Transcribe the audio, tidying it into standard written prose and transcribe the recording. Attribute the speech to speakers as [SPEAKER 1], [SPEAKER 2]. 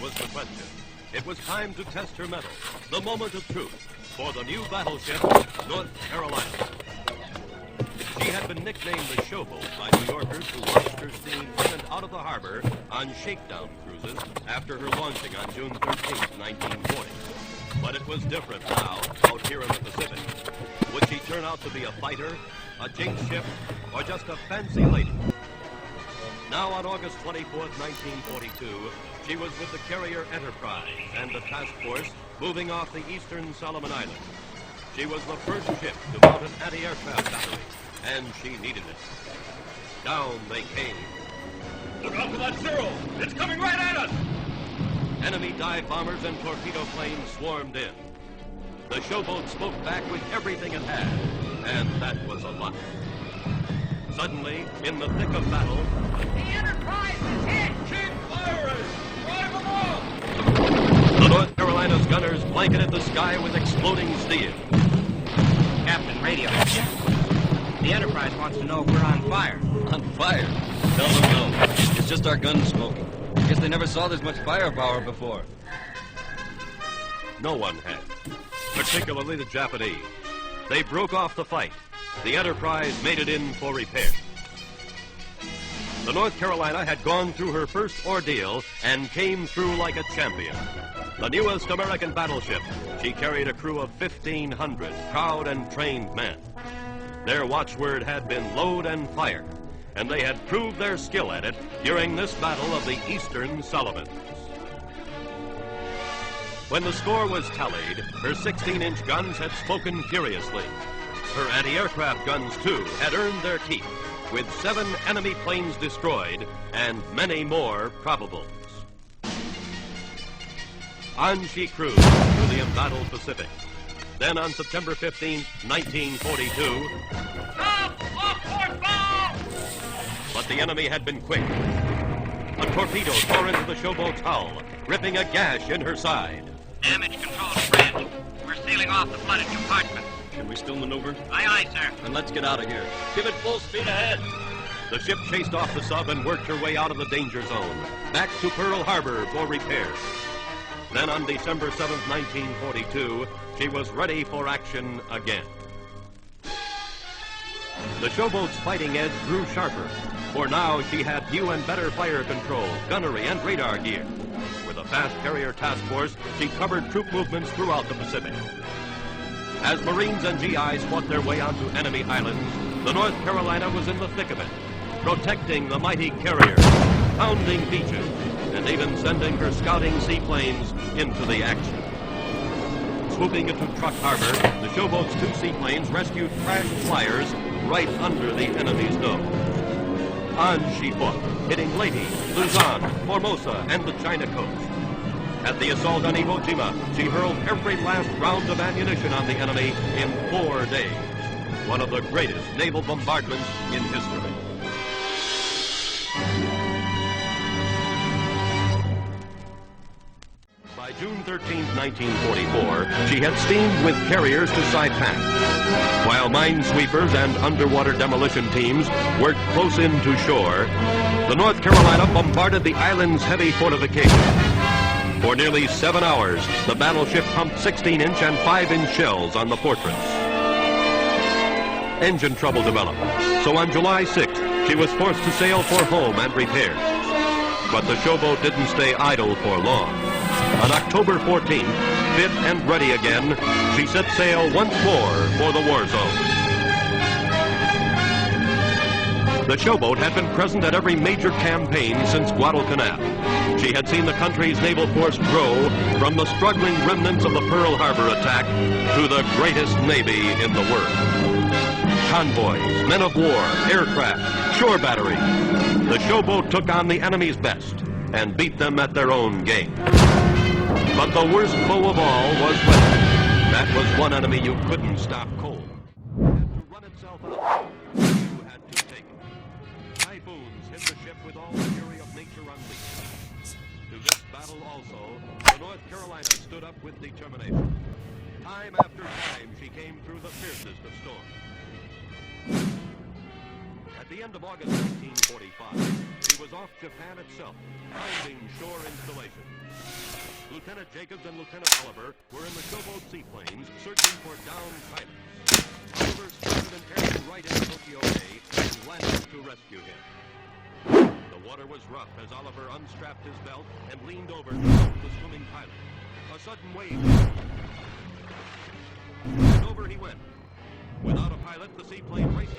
[SPEAKER 1] was the question. It was time to test her mettle, the moment of truth, for the new battleship, North Carolina. She had been nicknamed the Showboat by New Yorkers who watched her steam in and out of the harbor on shakedown cruises after her launching on June 13, 1940. But it was different now, out here in the Pacific. Would she turn out to be a fighter, a jinx ship, or just a fancy lady? Now on August 24, 1942, she was with the carrier Enterprise and the task force moving off the eastern Solomon Islands. She was the first ship to mount an anti-aircraft battery, and she needed it. Down they came.
[SPEAKER 2] Look out for that Zero! It's coming right at us!
[SPEAKER 1] Enemy dive bombers and torpedo planes swarmed in. The Showboat spoke back with everything it had, and that was a lot. Suddenly, in the thick of battle,
[SPEAKER 3] The Enterprise is hit!
[SPEAKER 2] Keep firing! Drive them off!
[SPEAKER 1] the North Carolina's gunners blanketed the sky with exploding steel.
[SPEAKER 4] Captain, radio. The Enterprise wants to know if we're on fire.
[SPEAKER 5] On fire? Tell them no. It's just our guns smoking. I guess they never saw this much firepower before.
[SPEAKER 1] No one had, particularly the Japanese. They broke off the fight. The Enterprise made it in for repair. The North Carolina had gone through her first ordeal and came through like a champion. The newest American battleship, she carried a crew of 1,500 proud and trained men. Their watchword had been load and fire, and they had proved their skill at it during this battle of the Eastern Solomons. When the score was tallied, her 16-inch guns had spoken furiously. Her anti-aircraft guns, too, had earned their keep, with 7 enemy planes destroyed and many more probables. On she cruised through the embattled Pacific. Then on September 15, 1942...
[SPEAKER 3] Stop! Off-board bow!
[SPEAKER 1] But the enemy had been quick. A torpedo tore into the Showboat's hull, ripping a gash in her side.
[SPEAKER 4] Damage control to bridge. We're sealing off the flooded compartment.
[SPEAKER 5] Can we still maneuver?
[SPEAKER 4] Aye, aye, sir.
[SPEAKER 5] Then let's get out of here. Give it full speed ahead.
[SPEAKER 1] The ship chased off the sub and worked her way out of the danger zone, back to Pearl Harbor for repairs. Then on December 7, 1942, she was ready for action again. The Showboat's fighting edge grew sharper, for now she had new and better fire control, gunnery, and radar gear. With a fast carrier task force, she covered troop movements throughout the Pacific. As Marines and GIs fought their way onto enemy islands, the North Carolina was in the thick of it, protecting the mighty carrier, pounding beaches, and even sending her scouting seaplanes into the action. Swooping into Truck Harbor, the Showboat's 2 seaplanes rescued crashed flyers right under the enemy's nose. On she fought, hitting Leyte, Luzon, Formosa, and the China coast. At the assault on Iwo Jima, she hurled every last round of ammunition on the enemy in 4 days. One of the greatest naval bombardments in history. By June 13, 1944, she had steamed with carriers to Saipan, while minesweepers and underwater demolition teams worked close in to shore. The North Carolina bombarded the island's heavy fortifications. For nearly 7 hours, the battleship pumped 16-inch and 5-inch shells on the fortress. Engine trouble developed, so on July 6th, she was forced to sail for home and repairs. But the Showboat didn't stay idle for long. On October 14th, fit and ready again, she set sail once more for the war zone. The Showboat had been present at every major campaign since Guadalcanal. She had seen the country's naval force grow from the struggling remnants of the Pearl Harbor attack to the greatest navy in the world. Convoys, men of war, aircraft, shore batteries. The Showboat took on the enemy's best and beat them at their own game. But the worst foe of all was weather. That was one enemy you couldn't stop cold. It had to run itself out. You had to take it. Typhoons hit the ship with all the fury of nature unleashed. To this battle also, the North Carolina stood up with determination. Time after time, she came through the fiercest of storms. At the end of August 1945, she was off Japan itself, finding shore installations. Lieutenant Jacobs and Lieutenant Oliver were in the showboat seaplanes searching for downed pilots. Oliver spotted an airman right in Tokyo Bay and landed to rescue him. The water was rough as Oliver unstrapped his belt and leaned over to help the swimming pilot. A sudden wave, and over he went. Without a pilot, the seaplane raced